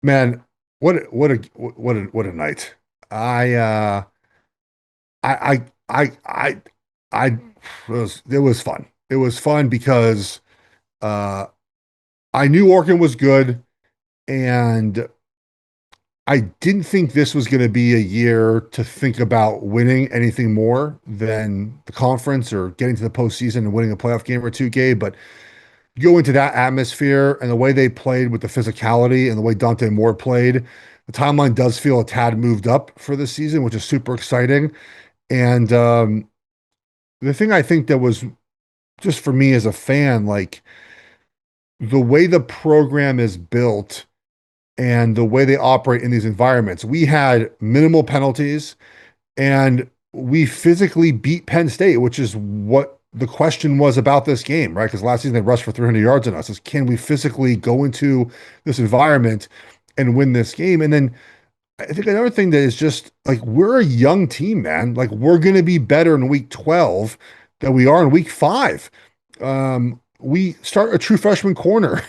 Man, what a night. I uh I it was fun. It was fun because uh I knew Oregon was good, and I didn't think this was going to be a year to think about winning anything more than the conference or getting to the postseason and winning a playoff game or two, Gabe. But you go into that atmosphere and the way they played with the physicality and the way Dante Moore played, the timeline does feel a tad moved up for this season, which is super exciting. And the thing I think that was just for me as a fan, like the way the program is built and the way they operate in these environments, we had minimal penalties and we physically beat Penn State, which is what the question was about this game, right? Because last season they rushed for 300 yards on us. Is can we physically go into this environment and win this game? And then I think another thing that is just like we're a young team, man. Like we're going to be better in week 12 than we are in week 5. We start a true freshman corner.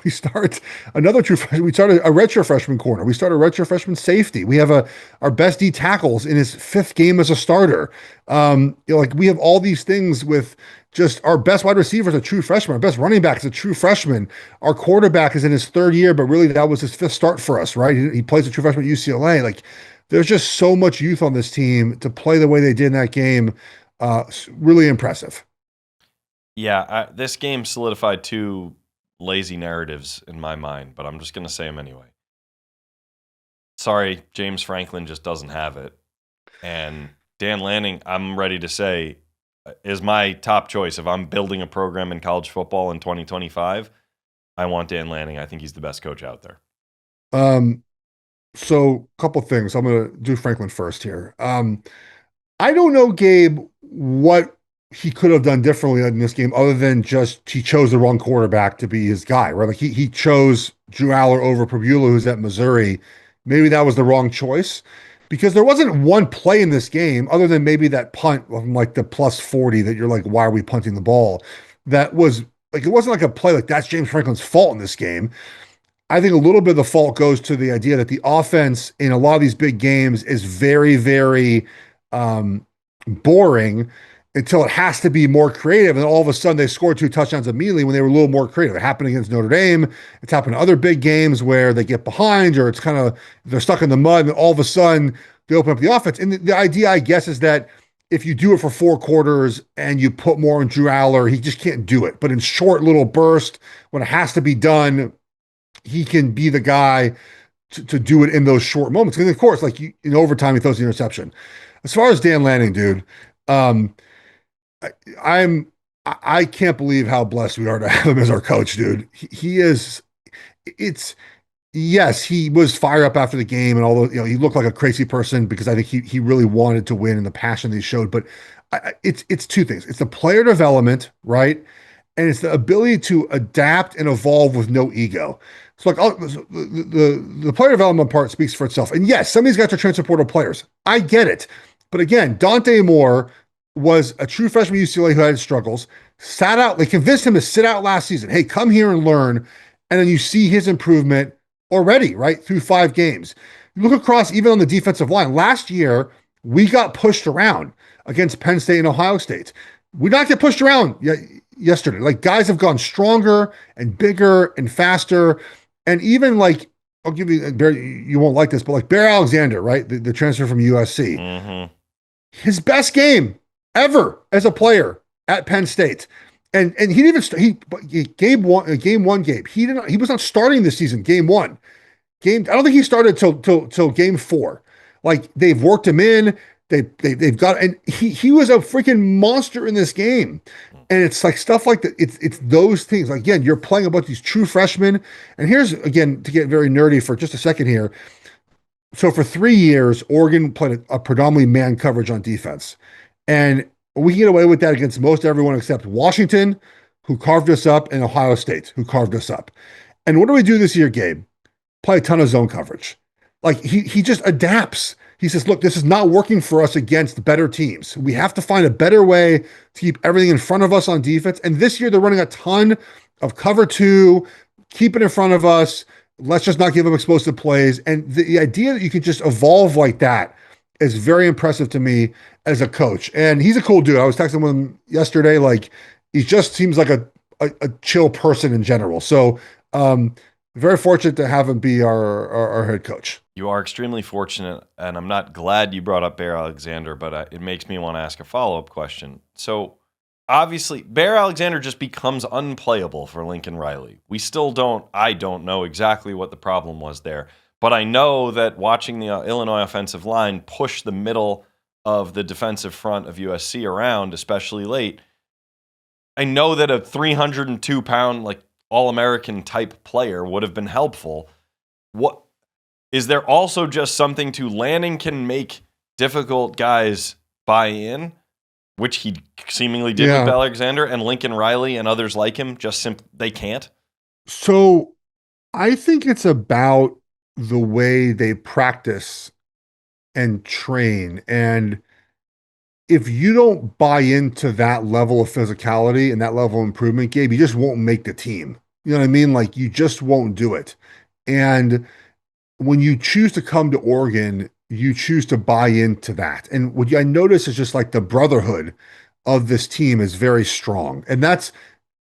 We start another true freshman. We start a redshirt freshman corner. We start a redshirt freshman safety. We have our best D tackles in his 5th game as a starter. Like we have all these things with just our best wide receiver is a true freshman. Our best running back is a true freshman. Our quarterback is in his 3rd year, but really that was his 5th start for us, right? He plays a true freshman at UCLA. Like there's just so much youth on this team to play the way they did in that game. Really impressive. Yeah, this game solidified two lazy narratives in my mind, but I'm just going to say them anyway. Sorry, James Franklin just doesn't have it. And Dan Lanning, I'm ready to say, is my top choice. If I'm building a program in college football in 2025, I want Dan Lanning. I think he's the best coach out there. Um, so a couple things. I'm gonna do Franklin first here. I don't know, Gabe, what he could have done differently in this game, other than just he chose the wrong quarterback to be his guy, right? Like he chose Drew Aller over Pabula, who's at Missouri. Maybe that was the wrong choice because there wasn't one play in this game, other than maybe that punt from like the plus 40 that you're like, why are we punting the ball? That was like it wasn't like a play like that's James Franklin's fault in this game. I think a little bit of the fault goes to the idea that the offense in a lot of these big games is very, very boring until it has to be more creative. And all of a sudden they scored 2 touchdowns immediately when they were a little more creative. It happened against Notre Dame. It's happened in other big games where they get behind or it's kind of, they're stuck in the mud and all of a sudden they open up the offense. And the idea, I guess, is that if you do it for 4 quarters and you put more on Drew Aller, he just can't do it. But in short little bursts, when it has to be done, he can be the guy to do it in those short moments. And of course, like in overtime, he throws the interception. As far as Dan Lanning, dude, um, I, I'm I can't believe how blessed we are to have him as our coach, dude. He is. It's yes, he was fired up after the game, and although he looked like a crazy person because I think he really wanted to win and the passion that he showed. But it's 2 things. It's the player development, right? And it's the ability to adapt and evolve with no ego. So like the player development part speaks for itself. And yes, some of these guys are transfer portal players. I get it. But again, Dante Moore was a true freshman at UCLA who had struggles, sat out. They convinced him to sit out last season. Hey, come here and learn. And then you see his improvement already, right? Through 5 games. You look across even on the defensive line. Last year, we got pushed around against Penn State and Ohio State. We not get pushed around yesterday. Like guys have gone stronger and bigger and faster. And even like, I'll give you, you won't like this, but like Bear Alexander, right? The transfer from USC. Mm-hmm. His best game ever as a player at Penn State. And he didn't even game one Gabe. He was not starting this season, game 1. I don't think he started till game 4. Like they've worked him in. They've got, and he was a freaking monster in this game. And it's like stuff like that. It's those things. Like, again, you're playing a bunch of these true freshmen. And here's again to get very nerdy for just a second here. So for 3 years, Oregon played a predominantly man coverage on defense, and we get away with that against most everyone except Washington, who carved us up, and Ohio State, who carved us up. And what do we do this year, Gabe? Play a ton of zone coverage. Like he just adapts. He says, look, this is not working for us against better teams. We have to find a better way to keep everything in front of us on defense. And this year they're running a ton of cover 2, keep it in front of us, Let's just not give him explosive plays. And the idea that you can just evolve like that is very impressive to me as a coach. And he's a cool dude. I was texting with him yesterday. Like he just seems like a chill person in general. So very fortunate to have him be our head coach. You are extremely fortunate, and I'm not glad you brought up Bear Alexander, but it makes me want to ask a follow-up question. So, obviously, Bear Alexander just becomes unplayable for Lincoln Riley. I don't know exactly what the problem was there, but I know that watching the Illinois offensive line push the middle of the defensive front of USC around, especially late, I know that a 302-pound, like, All-American type player would have been helpful. What is there also just something to Lanning can make difficult guys buy in, which he seemingly did with Yeah. Alexander, and Lincoln Riley and others like him they can't? So I think it's about the way they practice and train. And if you don't buy into that level of physicality and that level of improvement, Gabe, you just won't make the team. You know what I mean? Like you just won't do it. And when you choose to come to Oregon, you choose to buy into that. And what I notice is just like the brotherhood of this team is very strong. And that's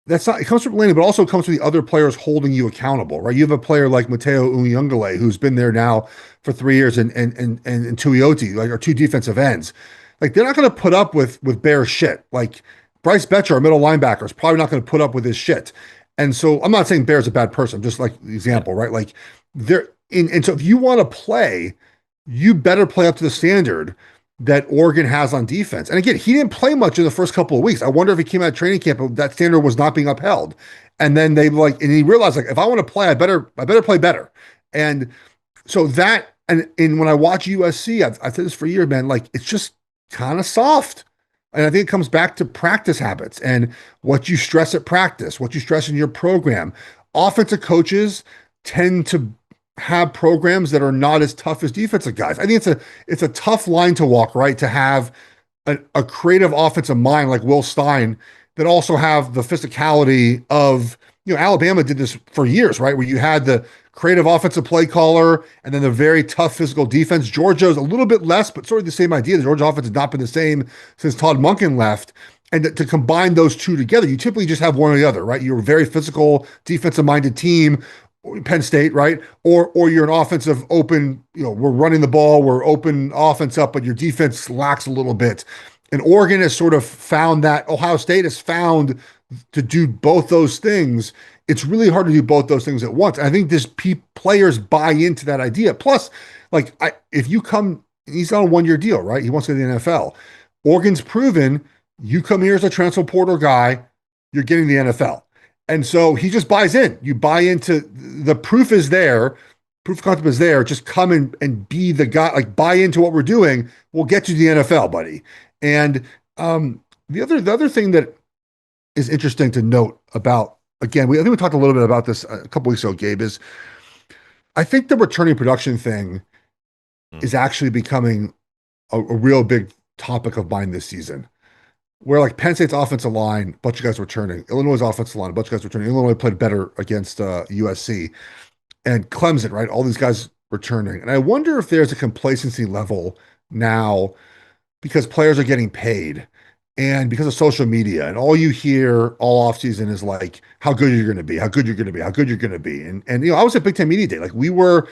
not, it comes from Laney, but also comes from the other players holding you accountable, right? You have a player like Mateo Uyungale, who's been there now for 3 years, and Tuioti, like our two defensive ends. Like they're not going to put up with Bear shit. Like Bryce Betcher, our middle linebacker, is probably not going to put up with his shit. And so I'm not saying Bear's a bad person, just like the Yeah. example, right? Like they're in, and so if you want to play, you better play up to the standard that Oregon has on defense. And again, he didn't play much in the first couple of weeks. I wonder if he came out of training camp and that standard was not being upheld. And then and he realized like, if I want to play, I better play better. And so and when I watch USC, I've said this for years, man, like it's just kind of soft. And I think it comes back to practice habits and what you stress at practice, what you stress in your program. Offensive coaches tend to have programs that are not as tough as defensive guys. I think it's a tough line to walk, right? To have a creative offensive mind like Will Stein that also have the physicality of, Alabama did this for years, right? Where you had the creative offensive play caller and then the very tough physical defense. Georgia's a little bit less, but sort of the same idea. The Georgia offense has not been the same since Todd Monken left. And to combine those two together, you typically just have one or the other, right? You're a very physical, defensive-minded team, Penn State, right? Or you're an offensive open, we're running the ball, we're open offense up, but your defense lacks a little bit. And Oregon has sort of found that. Ohio State has found to do both those things. It's really hard to do both those things at once. I think this players buy into that idea. Plus, if you come, he's on a 1 year deal, right? He wants to go to the NFL. Oregon's proven you come here as a transfer portal guy, you're getting the NFL. And so he just buys in. You buy into the proof is there. Proof of concept is there. Just come and be the guy, like buy into what we're doing. We'll get you to the NFL, buddy. And the other thing that is interesting to note about, again, I think we talked a little bit about this a couple weeks ago, Gabe, is I think the returning production thing is actually becoming a real big topic of mine this season. Where like Penn State's offensive line, a bunch of guys returning. Illinois' offensive line, a bunch of guys returning. Illinois played better against USC and Clemson, right? All these guys returning. And I wonder if there's a complacency level now because players are getting paid and because of social media. And all you hear all offseason is like how good you're going to be, how good you're going to be, how good you're going to be. And I was at Big Ten Media Day. Like we were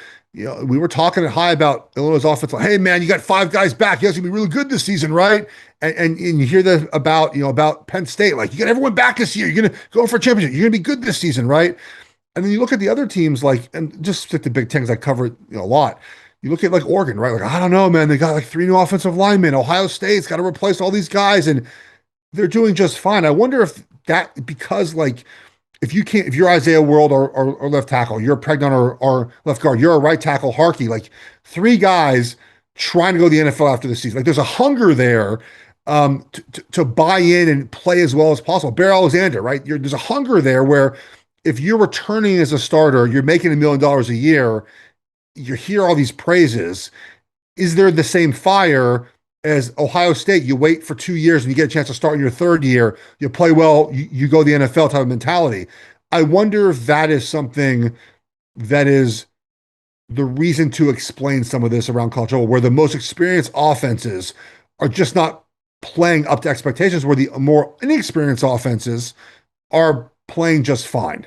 talking high about Illinois' offense. Like, hey man, you got 5 guys back. You guys gonna be really good this season, right? And you hear that about Penn State. Like you got everyone back this year. You're gonna go for a championship. You're gonna be good this season, right? And then you look at the other teams, like, and just stick to Big Ten because I cover it a lot. You look at like Oregon, right? Like, I don't know, man. They got like 3 new offensive linemen. Ohio State's got to replace all these guys, and they're doing just fine. I wonder if that because like if you're Isaiah World or left tackle, you're Pregnon or left guard, you're a right tackle, Harkey, like 3 guys trying to go to the NFL after the season. Like there's a hunger there to buy in and play as well as possible. Bear Alexander, right? There's a hunger there where if you're returning as a starter, you're making $1 million a year, you hear all these praises. Is there the same fire as Ohio State? You wait for 2 years and you get a chance to start in your third year. You play well, you go to the NFL type of mentality. I wonder if that is something that is the reason to explain some of this around college football, where the most experienced offenses are just not playing up to expectations, where the more inexperienced offenses are playing just fine.